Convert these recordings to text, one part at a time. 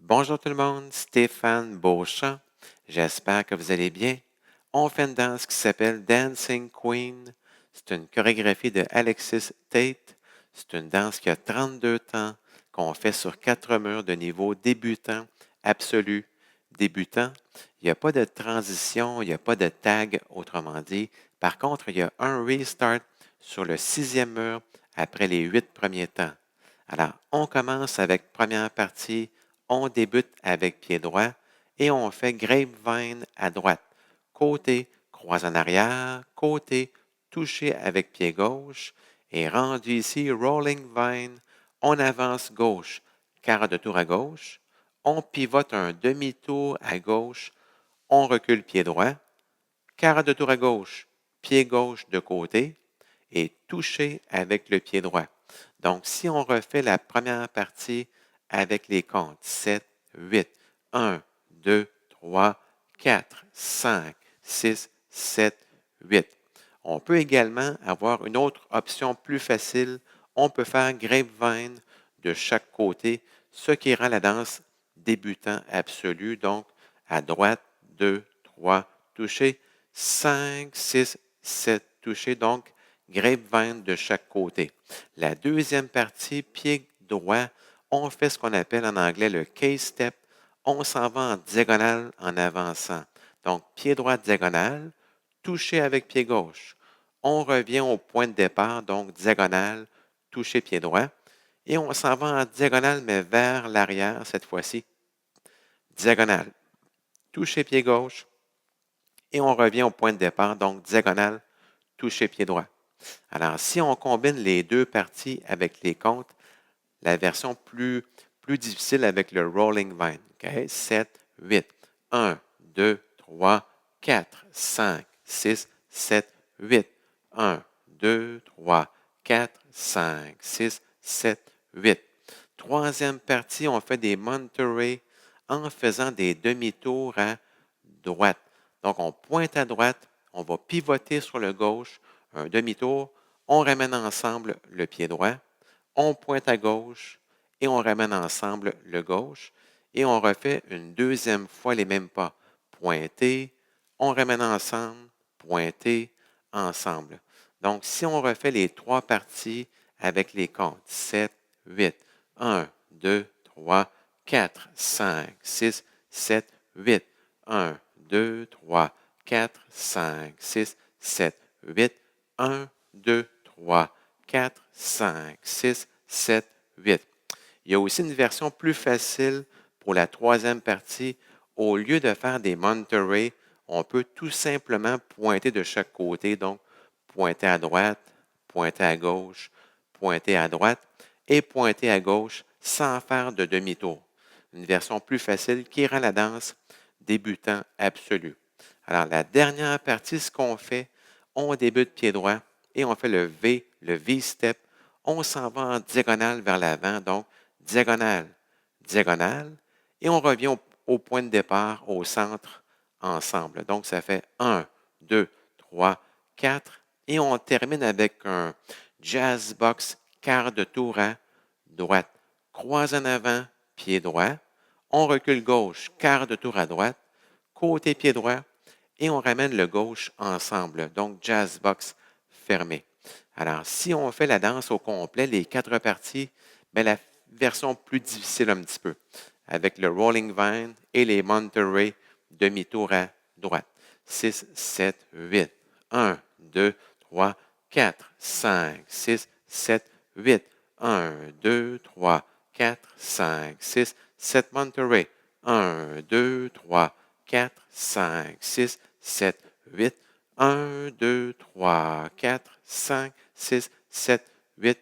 Bonjour tout le monde, Stéphane Beauchamp. J'espère que vous allez bien. On fait une danse qui s'appelle Dancing Queen. C'est une chorégraphie de Alexis Tate. C'est une danse qui a 32 temps, qu'on fait sur 4 murs de niveau débutant, absolu, débutant. Il n'y a pas de transition, il n'y a pas de tag, autrement dit. Par contre, il y a un restart sur le 6e mur après les 8 premiers temps. Alors, on commence avec première partie. On débute avec pied droit et on fait grapevine à droite. Côté, croise en arrière, côté, touché avec pied gauche. Et rendu ici, rolling vine, on avance gauche, quart de tour à gauche. On pivote un demi-tour à gauche, on recule pied droit, quart de tour à gauche, pied gauche de côté et touché avec le pied droit. Donc, si on refait la première partie avec les comptes 7, 8, 1, 2, 3, 4, 5, 6, 7, 8. On peut également avoir une autre option plus facile. On peut faire grapevine de chaque côté, ce qui rend la danse débutant absolu. Donc, à droite, 2, 3, touché, 5, 6, 7, touché. Donc, grapevine de chaque côté. La deuxième partie, pied droit, on fait ce qu'on appelle en anglais le K-step. On s'en va en diagonale en avançant. Donc, pied droit diagonale, touché avec pied gauche. On revient au point de départ, donc diagonale, touché pied droit. Et on s'en va en diagonale, mais vers l'arrière cette fois-ci. Diagonale, touché pied gauche. Et on revient au point de départ, donc diagonale, touché pied droit. Alors, si on combine les deux parties avec les comptes, la version plus difficile avec le rolling vine. Okay? 7, 8, 1, 2, 3, 4, 5, 6, 7, 8, 1, 2, 3, 4, 5, 6, 7, 8. Troisième partie, on fait des Monterey en faisant des demi-tours à droite. Donc, on pointe à droite, on va pivoter sur le gauche, un demi-tour, on ramène ensemble le pied droit, on pointe à gauche et on ramène ensemble le gauche et on refait une deuxième fois les mêmes pas. Pointer, on ramène ensemble, pointer, ensemble. Donc, si on refait les trois parties avec les comptes 7, 8, 1, 2, 3, 4, 5, 6, 7, 8, 1, 2, 3, 4, 5, 6, 7, 8, 1, 2, 3, 4, 5, 6, 7, 8. Il y a aussi une version plus facile pour la troisième partie. Au lieu de faire des Monterey, on peut tout simplement pointer de chaque côté. Donc, pointer à droite, pointer à gauche, pointer à droite et pointer à gauche sans faire de demi-tour. Une version plus facile qui rend la danse débutant absolu. Alors, la dernière partie, ce qu'on fait, on débute pied droit et on fait le V-step. On s'en va en diagonale vers l'avant, donc diagonale, diagonale, et on revient au point de départ, au centre, ensemble. Donc, ça fait 1, 2, 3, 4, et on termine avec un jazz box quart de tour à droite. Croise en avant, pied droit. On recule gauche, quart de tour à droite, côté pied droit, et on ramène le gauche ensemble. Donc, jazz box fermé. Alors, si on fait la danse au complet, les quatre parties, bien, la version plus difficile un petit peu, avec le rolling vine et les Monterey demi-tour à droite. 6, 7, 8. 1, 2, 3, 4, 5, 6, 7, 8. 1, 2, 3, 4, 5, 6, 7 Monterey. 1, 2, 3, 4, 5, 6, 7, 8. 1, 2, 3, 4, 5, 6, 7, 8.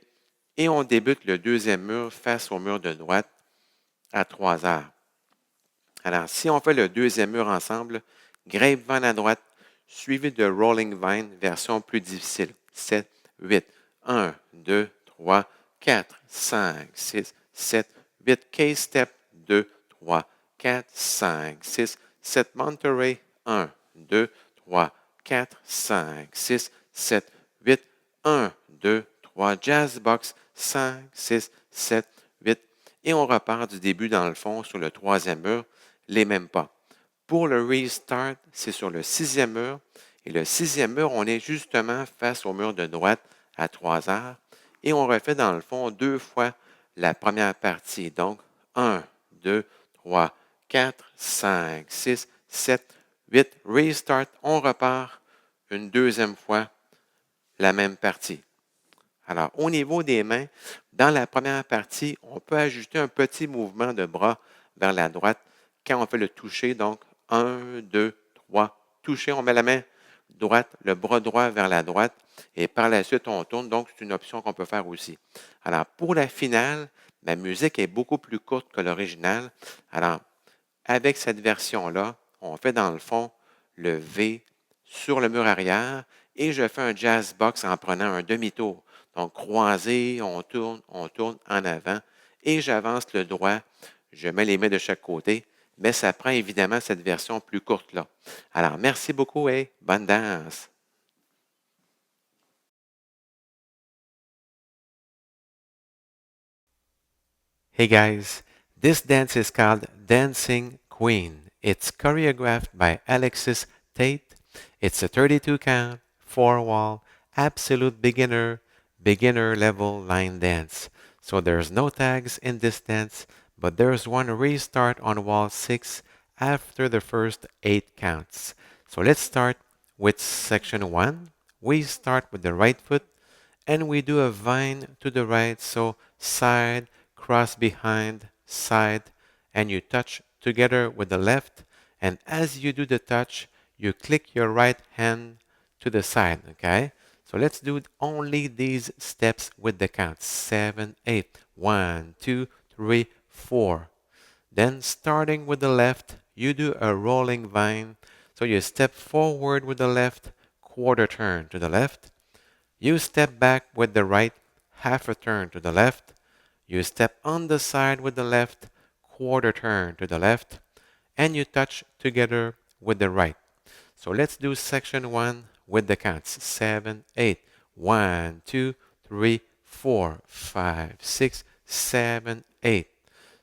Et on débute le deuxième mur face au mur de droite à 3 heures. Alors, si on fait le deuxième mur ensemble, grapevine à droite, suivi de rolling vine, version plus difficile. 7, 8, 1, 2, 3, 4, 5, 6, 7, 8. K-step, 2, 3, 4, 5, 6, 7. Monterey, 1, 2, 3, 4, 5, 6, 7, 8. 1, 2, 3. Jazz box, 5, 6, 7, 8. et on repart du début dans le fond sur le troisième mur, les mêmes pas. Pour le restart, c'est sur le sixième mur. Et le sixième mur, on est justement face au mur de droite à 3 heures. Et on refait dans le fond 2 fois la première partie. Donc, 1, 2, 3, 4, 5, 6, 7, 8. Restart, on repart une deuxième fois la même partie. Alors, au niveau des mains, dans la première partie, on peut ajouter un petit mouvement de bras vers la droite quand on fait le toucher. Donc, 1, 2, 3, toucher. On met la main droite, le bras droit vers la droite et par la suite, on tourne. Donc, c'est une option qu'on peut faire aussi. Alors, pour la finale, ma musique est beaucoup plus courte que l'original. Alors, avec cette version-là, on fait dans le fond le V sur le mur arrière et je fais un jazz box en prenant un demi-tour. Donc, croisé, on tourne en avant et j'avance le droit. Je mets les mains de chaque côté, mais ça prend évidemment cette version plus courte-là. Alors, merci beaucoup et bonne danse! Hey guys, this dance is called Dancing Queen. It's choreographed by Alexis Tate. It's a 32 count, 4 wall, absolute beginner level line dance. So there's no tags in this dance, but there's one restart on wall 6 after the first 8 counts. So let's start with section 1. We start with the right foot and we do a vine to the right, so side, cross behind, side, and you touch together with the left. And as you do the touch, you click your right hand to the side, okay? So let's do only these steps with the count. 7, 8. 1, 2, 3, 4. Then starting with the left, you do a rolling vine. So you step forward with the left, quarter turn to the left. You step back with the right, half a turn to the left. You step on the side with the left, quarter turn to the left, and you touch together with the right. So let's do section 1 with the counts. 7, 8. 1, 2, 3, 4, 5, 6, 7, 8.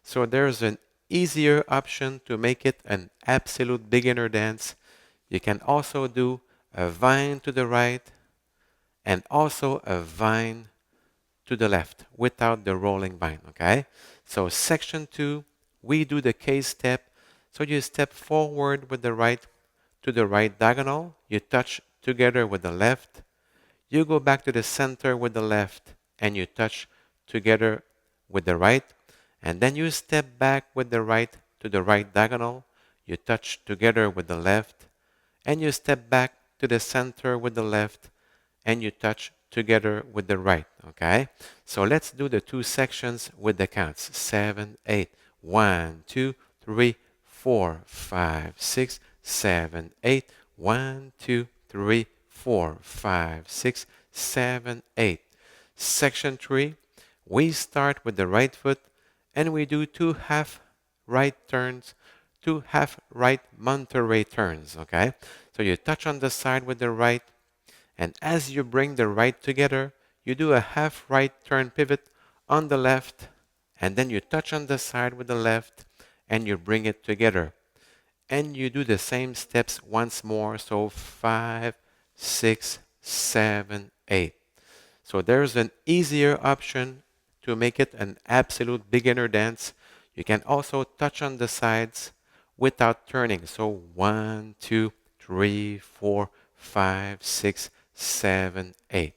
So there's an easier option to make it an absolute beginner dance. You can also do a vine to the right and also a vine to the left without the rolling vine, okay? So section 2, we do the K step. So you step forward with the right to the right diagonal. You touch together with the left. You go back to the center with the left and you touch together with the right. And then you step back with the right to the right diagonal. You touch together with the left. And you step back to the center with the left and you touch together with the right, okay? So let's do the two sections with the counts. 7, 8. 1, 2, 3, 4, 5, 6, 7, 8. 1, 2, 3, 4, 5, 6, 7, 8. Section 3, we start with the right foot and we do 2 half right turns, 2 half right Monterey turns, okay? So you touch on the side with the right, and as you bring the right together, you do a half right turn pivot on the left, and then you touch on the side with the left, and you bring it together. And you do the same steps once more, so 5, 6, 7, 8. So there's an easier option to make it an absolute beginner dance. You can also touch on the sides without turning. So 1, 2, 3, 4, 5, 6, 7, 8.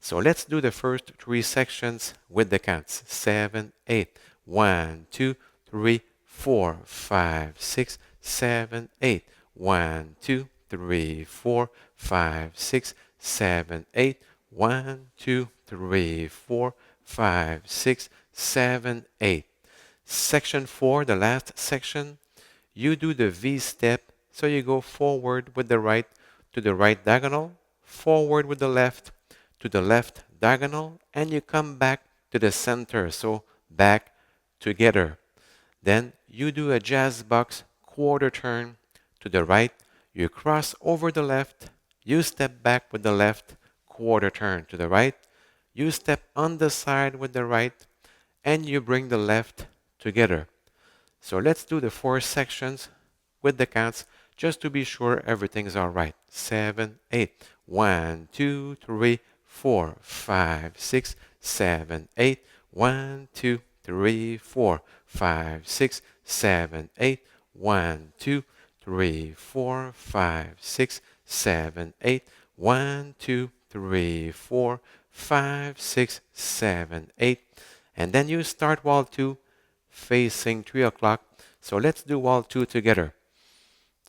So let's do the first 3 sections with the counts. 7, 8. 1, 2, 3, 4, 5, 6, 7, 8. 1, 2, 3, 4, 5, 6, 7, 8. 1, 2, 3, 4, 5, 6, 7, 8. Section 4, the last section, you do the V step. So you go forward with the right to the right diagonal, forward with the left to the left diagonal, and you come back to the center. So back together. Then you do a jazz box quarter turn to the right. You cross over the left. You step back with the left quarter turn to the right. You step on the side with the right, and you bring the left together. So let's do the 4 sections with the counts just to be sure everything's all right. 7, 8. 1, 2, 3, 4, 5, 6, 7, 8. 1, 2, 3, 4, 5, 6, 7, 8. 1, 2, 3, 4, 5, 6, 7, 8. 1, 2, 3, 4, 5, 6, 7, 8. And then you start wall 2 facing 3 o'clock. So let's do wall 2 together.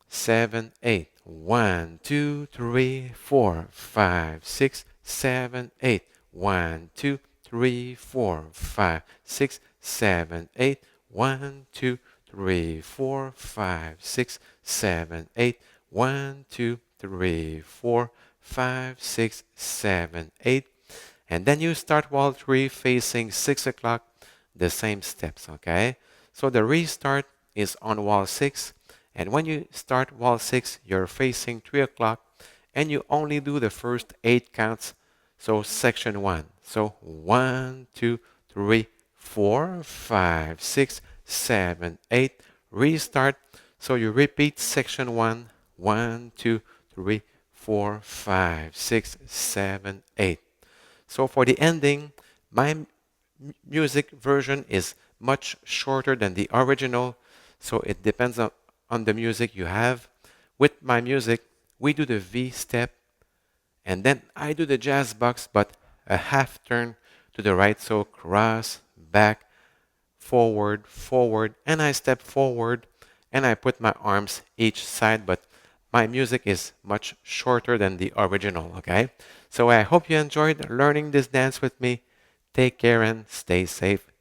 7, 8. 1, 2, 3, 4, 5, 6, 7, 8. 1, 2, 3, 4, 5, 6, 7, 8. 1, 2, 3, 4, 5, 6, 7, 8. 1, 2, 3, 4, 5, 6, 7, 8. And then you start wall 3 facing 6 o'clock, the same steps, okay? So the restart is on wall 6. And when you start wall 6, you're facing 3 o'clock, and you only do the first 8 counts, so section 1. So 1, 2, 3, 4, 5, 6, 7, 8, restart. So you repeat section 1, 1, 2, 3, 4, 5, 6, 7, 8. So for the ending, my music version is much shorter than the original, so it depends on the music you have. With my music, we do the V step, and then I do the jazz box, but a half turn to the right, so cross, back, forward, forward, and I step forward, and I put my arms each side, but my music is much shorter than the original, okay? So I hope you enjoyed learning this dance with me. Take care and stay safe.